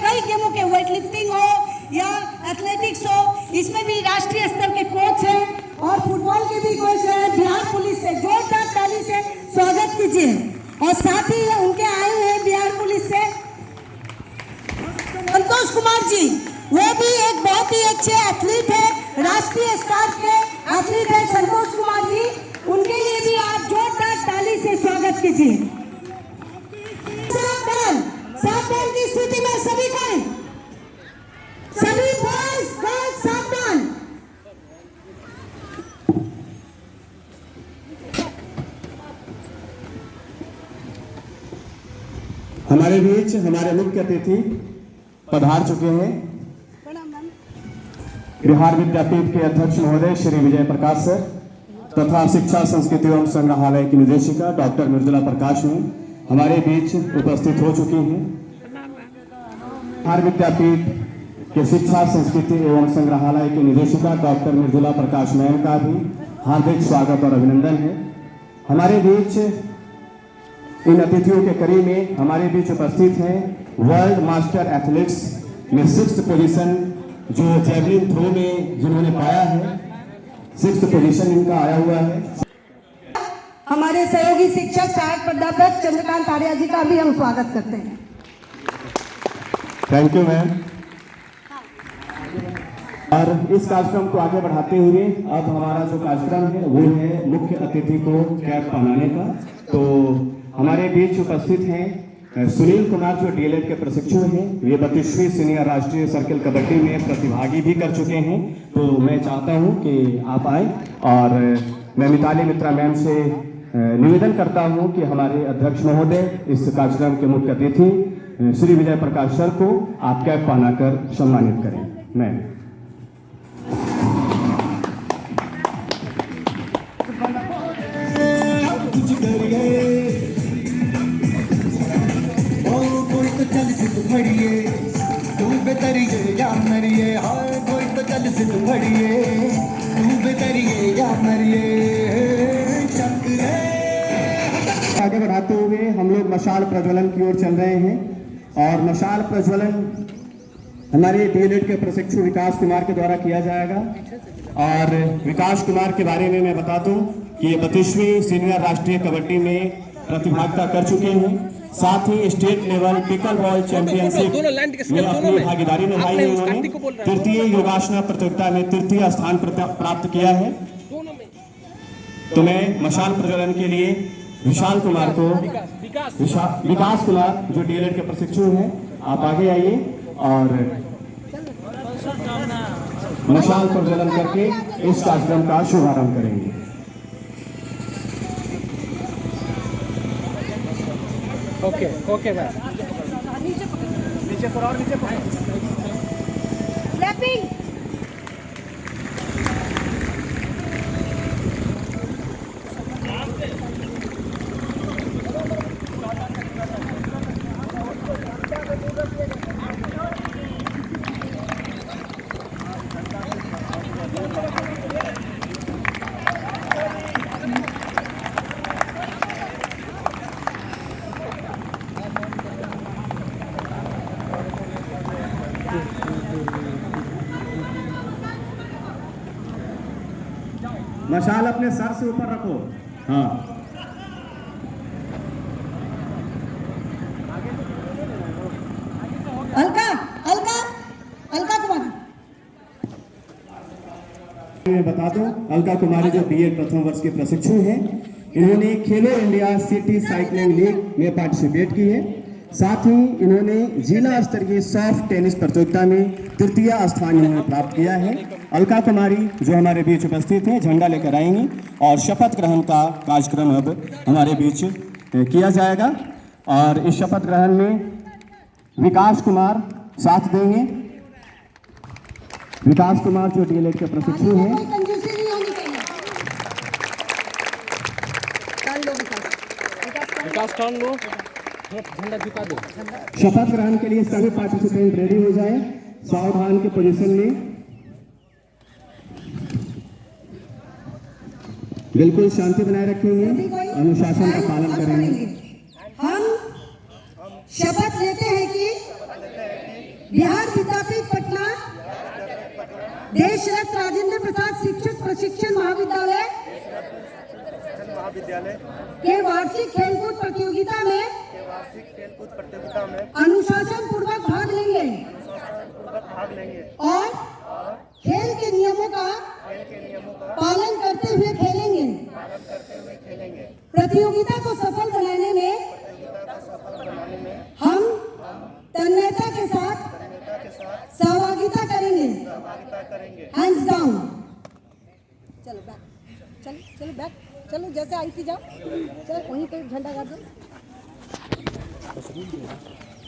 कई गेमों के, वेट लिफ्टिंग हो या एथलेटिक्स हो, इसमें भी राष्ट्रीय स्तर के कोच हैं और फुटबॉल के भी कोच हैं। बिहार पुलिस से जोरदार ताली से स्वागत कीजिए। और साथ ही उनके आए हुए बिहार पुलिस से संतोष कुमार जी, वो भी एक बहुत ही अच्छे एथलीट है, राष्ट्रीय स्तर के एथलीट है संतोष कुमार जी, उनके लिए भी आप जोरदार ताली से स्वागत कीजिए। सावधान की स्थिति में सभी को, सभी बॉयज गर्ल्स सावधान। हमारे बीच हमारे मुख्य अतिथि पधार चुके हैं। बिहार विद्यापीठ के अध्यक्ष महोदय श्री विजय प्रकाश सर तथा शिक्षा संस्कृति एवं संग्रहालय की निदेशिका डॉक्टर मृदुला प्रकाश में हमारे बीच उपस्थित हो चुकी हैं। बिहार विद्यापीठ के शिक्षा संस्कृति एवं संग्रहालय की निदेशिका डॉक्टर मृदुला प्रकाश मैम का भी हार्दिक स्वागत और अभिनंदन है। हमारे बीच इन अतिथियों के करीब में हमारे बीच उपस्थित हैं वर्ल्ड मास्टर एथलीट्स में 6th पोजीशन जो जैवलिन थ्रो में जिन्होंने पाया है, 6th पोजीशन इनका आया हुआ है। हमारे सहयोगी शिक्षक सहायक प्राध्यापक चंद्रकांत आर्या जी का भी हम स्वागत करते हैं। Thank you ma'am. और इस कार्यक्रम को आगे बढ़ाते हुए अब हमारा जो कार्यक्रम है वो है मुख्य अतिथि को कैप पहनाने का। तो हमारे बीच उपस्थित हैं सुनील कुमार जो डीएलएड के प्रशिक्षु हैं। ये 32वीं सीनियर राष्ट्रीय सर्कल कबड्डी में प्रतिभागी भी कर चुके हैं। तो मैं चाहता हूं कि आप आए और मैं मिताली मित्रा मैम से निवेदन करता हूं कि हमारे अध्यक्ष महोदय इस कार्यक्रम के मुख्य अतिथि श्री विजय प्रकाश सर को आप कैप पहनाकर सम्मानित करें। मैम आगे बढ़ाते हुए हम लोग मशाल प्रज्वलन की ओर चल रहे हैं। और मशाल प्रज्वलन हमारे डीएलएड के प्रशिक्षु विकास कुमार के द्वारा किया जाएगा। और विकास कुमार के बारे में मैं बता दूं कि ये 32वीं सीनियर राष्ट्रीय कबड्डी में प्रतिभागिता कर चुके हैं। साथ ही state level pickleball championship में अपनी भागीदारी निभाई है। उन्होंने तृतीय योगासना प्रतियोगिता में तृतीय स्थान प्राप्त किया है। तो मैं मशाल प्रज्वलन के लिए विशाल कुमार को, विकास कुमार जो डीएलएड के प्रशिक्षु हैं, आप आगे आइए और मशाल प्रज्वलन करके इस कार्यक्रम का शुभारंभ करेंगे। ओके भाई, नीचे थोड़ा और नीचे क्लैपिंग। मशाल अपने सर से ऊपर रखो। हाँ, अलका अलका अलका कुमारी, मैं बता दूं अलका कुमारी जो बीएड प्रथम वर्ष के प्रशिक्षु हैं, इन्होंने खेलो इंडिया सिटी साइकिलिंग लीग में पार्टिसिपेट की है। साथ ही इन्होंने जिला स्तरीय सॉफ्ट टेनिस प्रतियोगिता में तृतीय स्थान इन्होंने प्राप्त किया है। अलका कुमारी जो हमारे बीच उपस्थित हैं झंडा लेकर आएंगी और शपथ ग्रहण का कार्यक्रम अब हमारे बीच किया जाएगा। और इस शपथ ग्रहण में विकास कुमार साथ देंगे। विकास कुमार जो डीएलएड के प्रशिक्षु हैं। विकास लो, झंडा झुका दो। शपथ ग्रहण के लिए सभी पार्टिसिपेंट रेडी हो जाएं, सावधान के पोजीशन में बिल्कुल शांति बनाए रखेंगे, अनुशासन का पालन करेंगे। हम शपथ लेते हैं कि बिहार विद्यापीठ पटना, देश रत्न राजेंद्र प्रसाद शिक्षक प्रशिक्षण महाविद्यालय के वार्षिक खेलकूद प्रतियोगिता में अनुशासन पूर्वक भाग लेंगे और खेल के नियमों का पालन करते हुए खेलेंगे। प्रतियोगिता को सफल बनाने में हम तन्मयता के साथ सहभागिता करेंगे। Hands down. चलो बैक, चलो बैक, चलो जैसे आई थी जाओ, चलो वहीं पे झंडा गाड़ दो।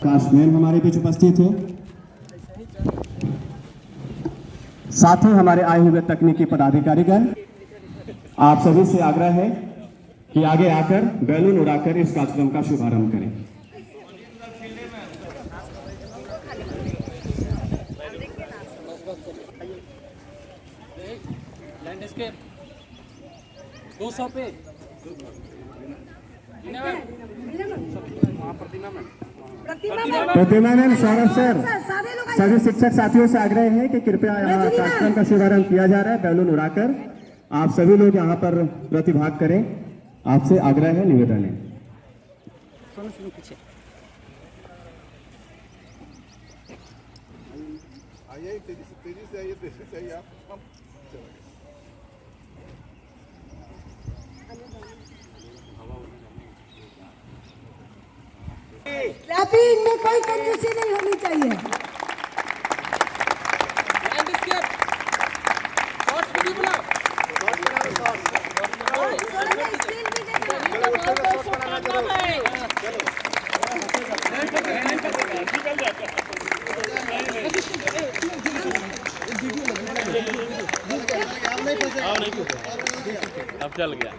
काशमेर हमारे बीच उपस्थित है, साथ ही हमारे आए हुए तकनीकी पदाधिकारीगण। आप सभी से आग्रह है कि आगे आकर बैलून उड़ाकर इस कार्यक्रम का शुभारंभ करें। लैंडस्केप 200 पे प्रतिमा मैम, सौरभ सर, सभी शिक्षक साथियों से आग्रह है कि कृपया यहाँ कार्यक्रम का शुभारंभ किया जा रहा है बैलून उड़ाकर। आप सभी लोग यहाँ पर प्रतिभाग करें, आपसे आग्रह है, निवेदन है। आइए तेजी से आइए आप। क्लैपिंग में कोई कंजूसी नहीं होनी चाहिए। लैंडस्केप शॉर्ट्स वीडियो बनाओ, अब चल गया।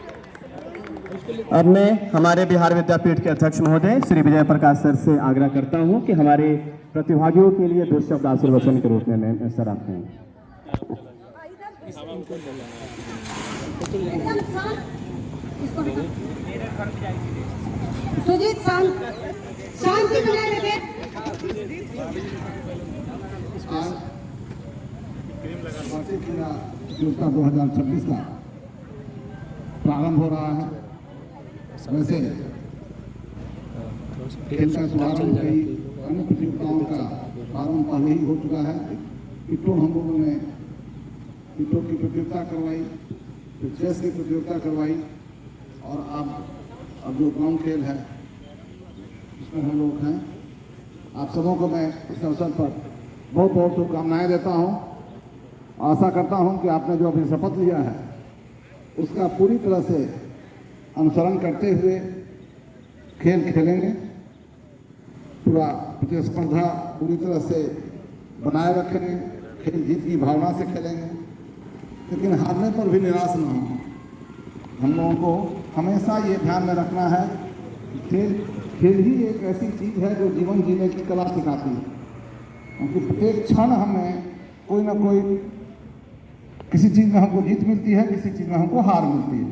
अब मैं हमारे बिहार विद्यापीठ के अध्यक्ष महोदय श्री विजय प्रकाश सर से आग्रह करता हूं कि हमारे प्रतिभागियों के लिए 2 शब्द आशीर्वचन के रूप में सर आप हैं। सुजीत शांति बनाए रखें। प्रतियोगिता 2026 का प्रारंभ हो रहा है। वैसे खेल का शुभारंभ कई अन्य प्रतियोगिताओं का प्रारंभ पहले ही हो चुका है। पिट्ठो हम लोगों ने पिट्ठो की प्रतियोगिता करवाई, फिर चेस की प्रतियोगिता करवाई और अब जो ग्राउंड खेल है उसमें हम लोग हैं। आप सबों को मैं इस अवसर पर बहुत बहुत शुभकामनाएं देता हूं। आशा करता हूं कि आपने जो अभी शपथ लिया है उसका पूरी तरह से अनुसरण करते हुए खेल खेलेंगे। पूरा प्रतिस्पर्धा पूरी तरह से बनाए रखेंगे, खेल जीत की भावना से खेलेंगे, लेकिन हारने पर भी निराश न हो। हम लोगों को हमेशा ये ध्यान में रखना है कि खेल ही एक ऐसी चीज़ है जो जीवन जीने की कला सिखाती है। क्योंकि प्रत्येक क्षण हमें कोई ना कोई किसी चीज़ में हमको जीत मिलती है, किसी चीज़ में हमको हार मिलती है।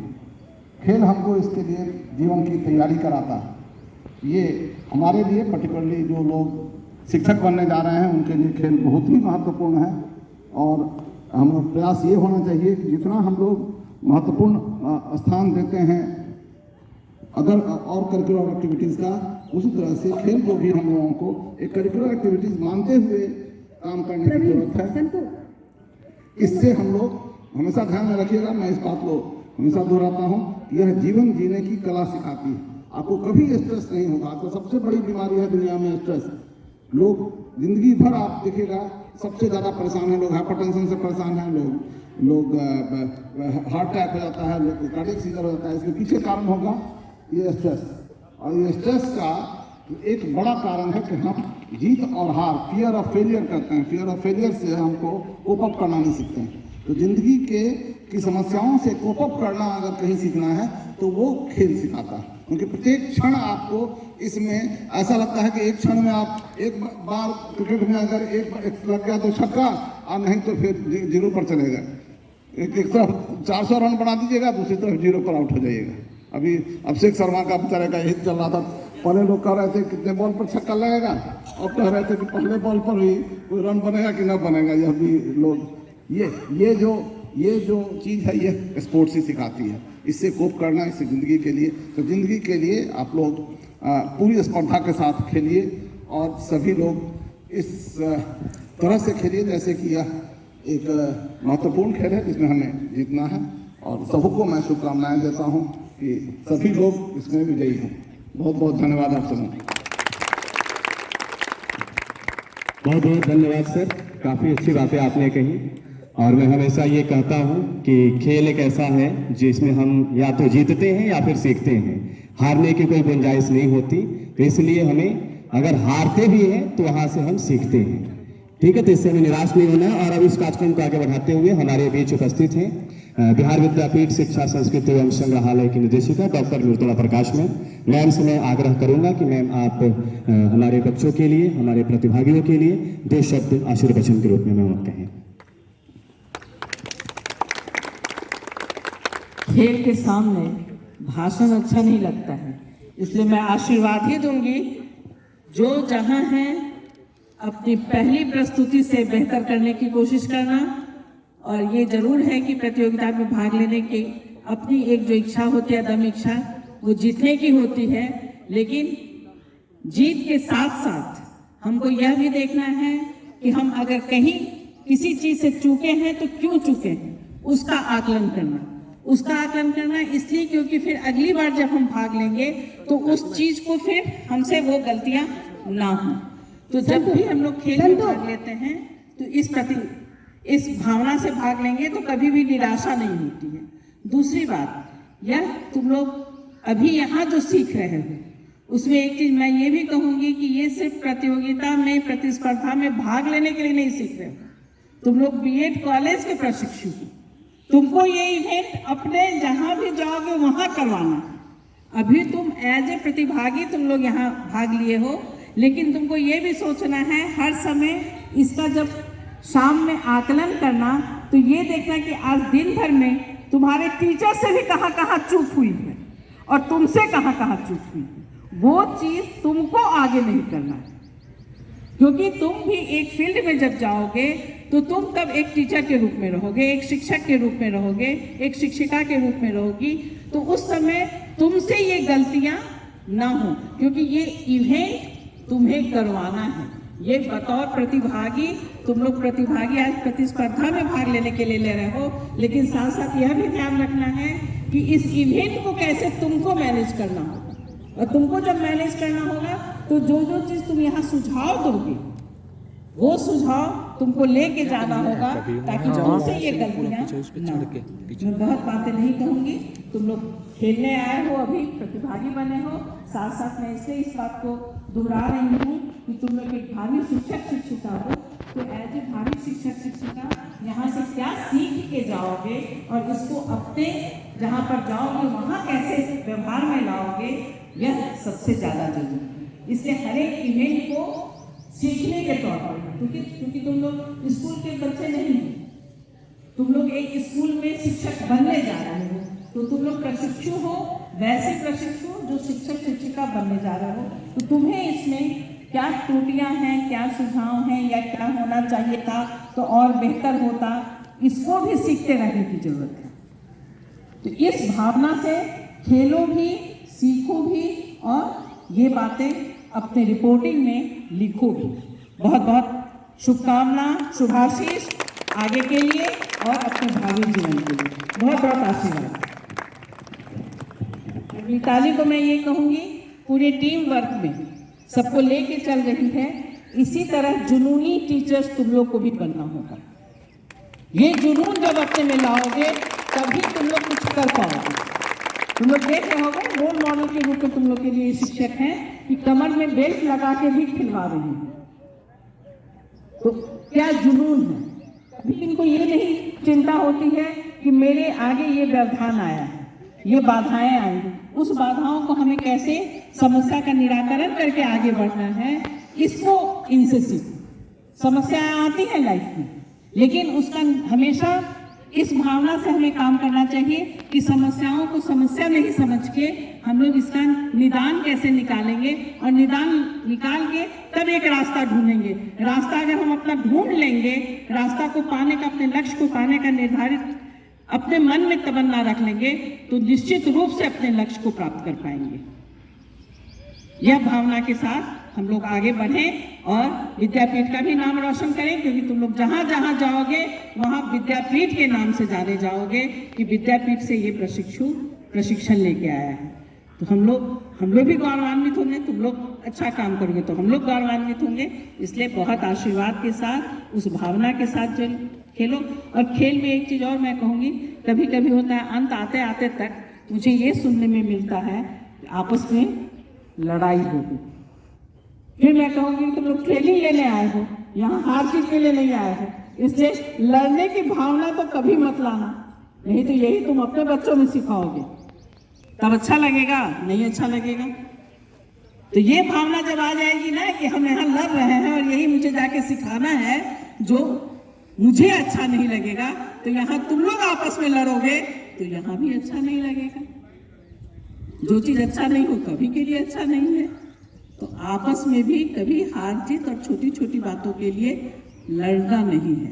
खेल हमको इसके लिए जीवन की तैयारी कराता है। ये हमारे लिए पर्टिकुलरली जो लोग शिक्षक बनने जा रहे हैं उनके लिए खेल बहुत ही महत्वपूर्ण है। और हम लोग प्रयास ये होना चाहिए कि जितना हम लोग महत्वपूर्ण स्थान देते हैं अदर और करिकुलर एक्टिविटीज़ का, उसी तरह से खेल को भी हम लोगों को एक करिकुलर एक्टिविटीज़ मानते हुए काम करने की जरूरत है। इससे हम लोग हमेशा ध्यान में रखिएगा, मैं इस बात को हमेशा दोहराता हूँ, यह जीवन जीने की कला सिखाती है। आपको कभी स्ट्रेस नहीं होगा। तो सबसे बड़ी बीमारी है दुनिया में स्ट्रेस। लोग जिंदगी भर आप देखिएगा सबसे ज़्यादा परेशान हैं लोग, हाइपरटेंशन से परेशान हैं लोग हार्ट अटैक हो जाता है, लोग कार्डियक सीजर हो जाता है। इसके पीछे कारण होगा ये स्ट्रेस। और ये स्ट्रेस का एक बड़ा कारण है कि हम जीत और हार, फियर ऑफ फेलियर करते हैं। फियर ऑफ फेलियर से हमको कोप अप करना नहीं सीखते हैं। तो जिंदगी की समस्याओं से कोप अप करना अगर कहीं सीखना है तो वो खेल सिखाता है। क्योंकि प्रत्येक क्षण आपको इसमें ऐसा लगता है कि एक क्षण में आप एक बार क्रिकेट में अगर एक लग गया तो छक्का, और नहीं तो फिर 0 पर चलेगा। एक तरफ 400 रन बना दीजिएगा, दूसरी तरफ 0 पर आउट हो जाइएगा। अभी अभिषेक शर्मा का बेचारे का हिट चल रहा था पहले लोग कह रहे थे कितने बॉल पर छक्का लगेगा, अब कह रहे थे कि पहले बॉल पर ही कोई रन बनेगा कि ना बनेगा। यह भी लोग ये जो चीज़ है ये स्पोर्ट्स ही सिखाती है, इससे कोप करना, इससे ज़िंदगी के लिए। तो ज़िंदगी के लिए आप लोग पूरी स्पर्धा के साथ खेलिए और सभी लोग इस तरह से खेलिए जैसे कि यह एक महत्वपूर्ण खेल है जिसमें हमें जीतना है। और सबको मैं शुभकामनाएं देता हूं कि सभी लोग इसमें विजयी हों। बहुत बहुत धन्यवाद आप सबको। बहुत बहुत धन्यवाद सर, काफ़ी अच्छी बातें आपने कही। और मैं हमेशा ये कहता हूँ कि खेल एक ऐसा है जिसमें हम या तो जीतते हैं या फिर सीखते हैं, हारने की कोई गुंजाइश नहीं होती। तो इसलिए हमें अगर हारते भी हैं तो वहाँ से हम सीखते हैं, ठीक है। तो इससे हमें निराश नहीं होना है। और अब इस कार्यक्रम को आगे बढ़ाते हुए हमारे बीच उपस्थित हैं बिहार विद्यापीठ शिक्षा संस्कृति एवं संग्रहालय की निदेशिका डॉक्टर मृदुला प्रकाश मैम से मैं आग्रह करूंगा कि मैम आप हमारे बच्चों के लिए, हमारे प्रतिभागियों के लिए 2 शब्द आशीर्वचन के रूप में मैम कहें। खेल के सामने भाषण अच्छा नहीं लगता है, इसलिए मैं आशीर्वाद ही दूंगी। जो जहां है अपनी पहली प्रस्तुति से बेहतर करने की कोशिश करना, और ये जरूर है कि प्रतियोगिता में भाग लेने की अपनी एक जो इच्छा होती है, दम इच्छा, वो जीतने की होती है। लेकिन जीत के साथ साथ हमको यह भी देखना है कि हम अगर कहीं किसी चीज से चूके हैं तो क्यों चूके हैं, उसका आकलन करना इसलिए क्योंकि फिर अगली बार जब हम भाग लेंगे तो उस चीज को फिर हमसे वो गलतियां ना हो। तो जब भी हम लोग खेल में भाग लेते हैं तो इस भावना से भाग लेंगे तो कभी भी निराशा नहीं होती है। दूसरी बात, यह तुम लोग अभी यहाँ जो सीख रहे हो उसमें एक चीज मैं ये भी कहूंगी कि ये सिर्फ प्रतियोगिता में, प्रतिस्पर्धा में भाग लेने के लिए नहीं सीख रहे हो, तुम लोग बीएड कॉलेज के प्रशिक्षु हो। तुमको ये इवेंट अपने जहां भी जाओगे वहां करवाना। अभी तुम एज ए प्रतिभागी तुम लोग यहाँ भाग लिए हो, लेकिन तुमको ये भी सोचना है हर समय इसका जब शाम में आकलन करना, तो ये देखना कि आज दिन भर में तुम्हारे टीचर से भी कहाँ कहाँ चूक हुई है और तुमसे कहाँ कहाँ चूक हुई है। वो चीज तुमको आगे नहीं करना है, क्योंकि तुम भी एक फील्ड में जब जाओगे तो तुम तब एक टीचर के रूप में रहोगे, एक शिक्षक के रूप में रहोगे, एक शिक्षिका के रूप में रहोगी। तो उस समय तुमसे ये गलतियां ना हो, क्योंकि ये इवेंट तुम्हें करवाना है। ये बतौर प्रतिभागी, तुम लोग प्रतिभागी आज प्रतिस्पर्धा में भाग लेने के लिए ले रहे हो, लेकिन साथ साथ यह भी ध्यान रखना है कि इस इवेंट को कैसे तुमको मैनेज करना होगा। और तुमको जब मैनेज करना होगा तो जो जो चीज तुम यहाँ सुझाव दोगे वो सुझाव तुमको लेके जाना होगा, ताकि तुमसे ये गलतियां ना हो। मैं बहुत बातें नहीं कहूंगी, तुम लोग खेलने आए हो, अभी प्रतिभागी बने हो। साथ साथ मैं इसलिए इस बात को दोहरा रही हूँ कि तुम लोग एक भावी शिक्षक शिक्षिका हो, तो एज ए भावी शिक्षक शिक्षिका यहाँ से क्या सीख के जाओगे और इसको अपने जहाँ पर जाओगे वहाँ कैसे व्यवहार में लाओगे, यह सबसे ज़्यादा जरूरी है। इसलिए हर एक इवेंट को सीखने के तौर पर, क्योंकि तुम लोग स्कूल के बच्चे नहीं हो, तुम लोग एक स्कूल में शिक्षक बनने जा रहे हो, तो तुम लोग प्रशिक्षु हो, वैसे प्रशिक्षु जो शिक्षक शिक्षिका बनने जा रहे हो। तो तुम्हें इसमें क्या त्रुटियां हैं, क्या सुझाव हैं, या क्या होना चाहिए था तो और बेहतर होता, इसको भी सीखते रहने की जरूरत है। तो इस भावना से खेलो भी, सीखो भी, और ये बातें अपने रिपोर्टिंग में लिखो भी। बहुत बहुत शुभकामना, शुभाशीष आगे के लिए और अपने भावी जीवन के लिए। बहुत बहुत आशीर्वाद। मिताली को मैं ये कहूँगी, पूरे टीम वर्क में सबको लेके चल रही है, इसी तरह जुनूनी टीचर्स तुम लोग को भी बनना होगा। ये जुनून जब अपने में लाओगे तभी तुम लोग कुछ कर पाओगे। तुम लोग देख रहे होगे रोल मॉडल के रूप में तुम लोग के लिए शिक्षक हैं कि कमर में बेल्ट लगा के भी खिलवा रही हैं। तो क्या जुनून है। कभी इनको ये नहीं चिंता होती है कि मेरे आगे ये व्यवधान आया है, ये बाधाएं आई, उस बाधाओं को हमें कैसे समस्या का निराकरण करके आगे बढ़ना है, इसको इनसे सीखो। समस्याएं आती हैं लाइफ में, लेकिन उसका हमेशा इस भावना से हमें काम करना चाहिए कि समस्याओं को समस्या नहीं समझ के हम लोग इसका निदान कैसे निकालेंगे, और निदान निकाल के तब एक रास्ता ढूंढेंगे। रास्ता अगर हम अपना ढूंढ लेंगे, रास्ता को पाने का, अपने लक्ष्य को पाने का निर्धारित अपने मन में तमन्ना रख लेंगे, तो निश्चित रूप से अपने लक्ष्य को प्राप्त कर पाएंगे। यह भावना के साथ हम लोग आगे बढ़ें और विद्यापीठ का भी नाम रोशन करें, क्योंकि तुम लोग जहां जहां जाओगे वहां विद्यापीठ के नाम से जाने जाओगे कि विद्यापीठ से ये प्रशिक्षण लेके आया है। तो हम लोग भी गौरवान्वित होंगे, तुम लोग अच्छा काम करोगे तो हम लोग गौरवान्वित होंगे। इसलिए बहुत आशीर्वाद के साथ, उस भावना के साथ जो खेलो। और खेल में एक चीज और मैं कहूँगी, कभी कभी होता है अंत आते आते तक मुझे ये सुनने में मिलता है आपस में लड़ाई होगी। फिर मैं कहूँगी तुम लोग खेल ही लेने आए हो, यहाँ हार जीत के लिए नहीं आए हो, इसलिए लड़ने की भावना तो कभी मत लाना, नहीं तो यही तुम अपने बच्चों में सिखाओगे, तब अच्छा लगेगा, नहीं अच्छा लगेगा। तो ये भावना जब आ जाएगी ना कि हम यहाँ लड़ रहे हैं और यही मुझे जाके सिखाना है जो मुझे अच्छा नहीं लगेगा, तो यहाँ तुम लोग आपस में लड़ोगे तो यहाँ भी अच्छा नहीं लगेगा। जो चीज अच्छा नहीं हो कभी के लिए अच्छा नहीं है। तो आपस में भी कभी हार जीत और छोटी छोटी बातों के लिए लड़ना नहीं है।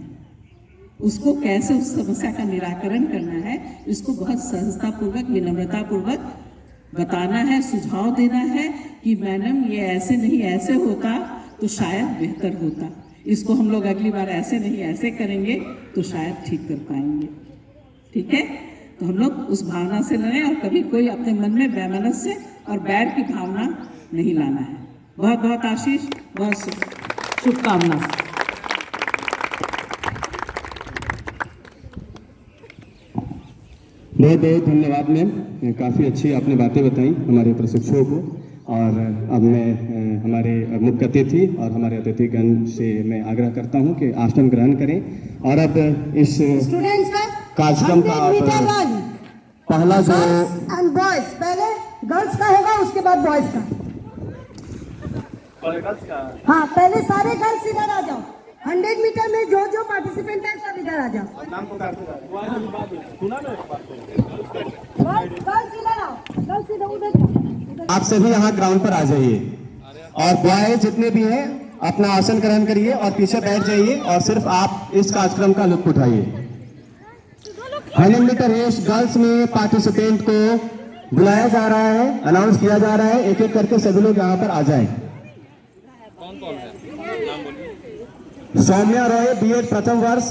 उसको कैसे उस समस्या का निराकरण करना है, इसको बहुत सहजतापूर्वक, विनम्रतापूर्वक बताना है, सुझाव देना है कि मैडम ये ऐसे नहीं ऐसे होता तो शायद बेहतर होता, इसको हम लोग अगली बार ऐसे नहीं ऐसे करेंगे तो शायद ठीक कर पाएंगे। ठीक है, तो हम लोग उस भावना से लड़ें और कभी कोई अपने मन में वैमनस्य और बैर की भावना नहीं लाना है। बहुत बहुत आशीष, बहुत शुभकामना। बहुत बहुत धन्यवाद मैम, काफ़ी अच्छी आपने बातें बताई हमारे प्रशिक्षुओं को। और अब मैं हमारे मुख्य अतिथि और हमारे अतिथिगण से मैं आग्रह करता हूं कि आसन ग्रहण करें। और अब इस स्टूडेंट्स का कार्यक्रम का पहला जो एंड बॉयज, पहले गर्ल्स का होगा उसके बाद बॉयज का। हाँ, पहले सारे गर्ल्स इधर आ जाओ। 100 मीटर में जो जो पार्टिसिपेंट है सब इधर आ जाओ। गर्ल्स इधर आओ, गर्ल्स इधर उधर जाओ। आप सभी यहाँ ग्राउंड पर आ जाइए और बॉय जितने भी हैं अपना आसन ग्रहण करिए और पीछे बैठ जाइए और सिर्फ आप इस कार्यक्रम का लुत्फ उठाइए। 100 मीटर रेस गर्ल्स में पार्टिसिपेंट को बुलाया जा रहा है, अनाउंस किया जा रहा है। एक एक करके सभी लोग यहाँ पर आ जाएं। कौन कौन है, नाम बोलिए। सौम्या रॉय बीएड प्रथम वर्ष,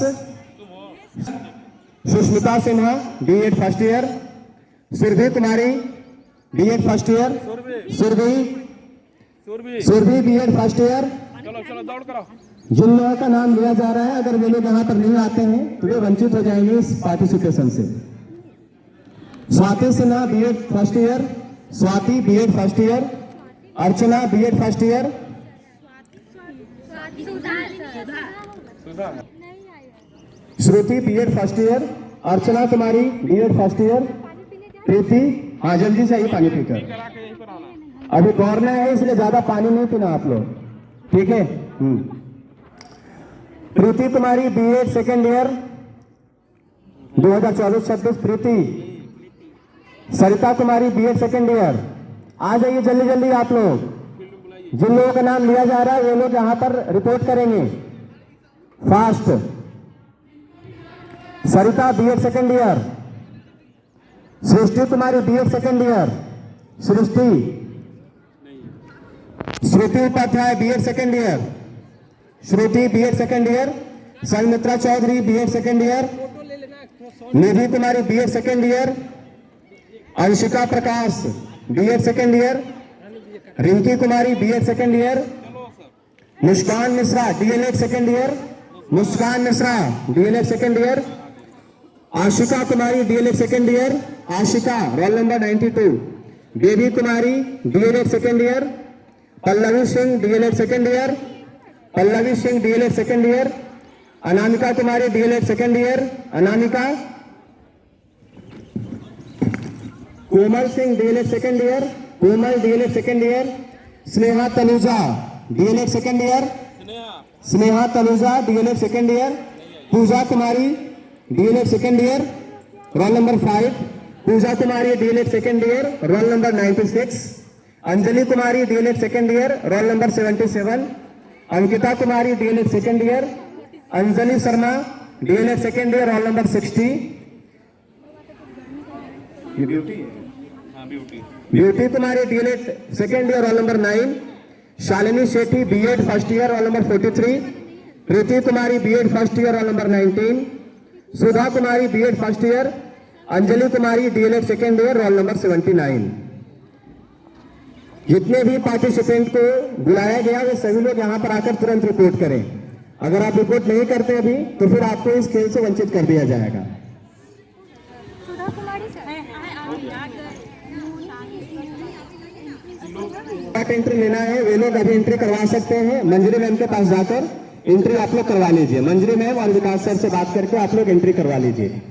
Sushmita Sinha BEd first year, Surabhi Kumari BEd first year, Surabhi BEd first year. चलो चलो दौड़ कराओ। जिन लोगों का नाम लिया जा रहा है, अगर वे लोग यहाँ पर नहीं आते हैं तो वे वंचित हो जाएंगे इस पार्टिसिपेशन से। Swati Sinha BEd first year, Swati BEd first year, Archana BEd first year, Shruti BEd first year, Archana Kumari BEd first year, Preeti, हाँ जल्दी से आइए पानी पीकर। अभी दौड़ना है इसलिए ज्यादा पानी नहीं पीना आप लोग, ठीक है। प्रीति कुमारी बीएड सेकेंड ईयर 2024-26, प्रीति। Sarita Kumari BEd second year. आ जाइए जल्दी जल्दी आप लोग। जिन लोगों का नाम लिया जा रहा है वे लोग यहाँ पर रिपोर्ट करेंगे fast. Sarita BEd second year, Srishti Kumari BEd second year, Srishti. Shruti Upadhyay BEd second year, Shruti BEd second year. Sanmitra Chaudhary BEd second year, Nidhi Kumari BEd second year, Anshika Prakash BEd second year, Rinki Kumari BEd second year, Muskan Mishra DElEd second year, Muskan Mishra DElEd second year, Ashika Kumari DElEd second year, Ashika roll number 92, Baby Kumari DElEd second year, Pallavi Singh DElEd second year, Pallavi Singh DElEd second year, Anamika Kumari DElEd second year, Anamika, Komal Singh DElEd second year, Komal DElEd second year, Sneha Tanuja DElEd second year, Sneha Tanuja DElEd second year, Puja Kumari DLED second year, roll number 5। Puja Kumari DLED second year, roll number 96। Anjali Kumari DLED second year, roll number 77। Ankita Kumari DLED second year. Anjali Sharma DLED second year, roll number 60। ये beauty है। हाँ beauty. Beauty कुमारी DLED second year, roll number 9। Shalini Shetty B.Ed first year, roll number 43। प्रीति कुमारी B.Ed first year, roll number 19। सुधा कुमारी B.Ed first year. Anjali Kumari DLED second year, roll number 79। जितने भी participant को बुलाया गया वे सभी लोग यहाँ पर आकर तुरंत रिपोर्ट करें। अगर आप रिपोर्ट नहीं करते अभी तो फिर आपको इस खेल से वंचित कर दिया जाएगा। एंट्री लेना है वे लोग अभी एंट्री करवा सकते हैं। मंजरी मैम के पास जाकर एंट्री आप लोग करवा लीजिए। मंजरी मैम और विकास सर से बात करके आप लोग एंट्री करवा लीजिए।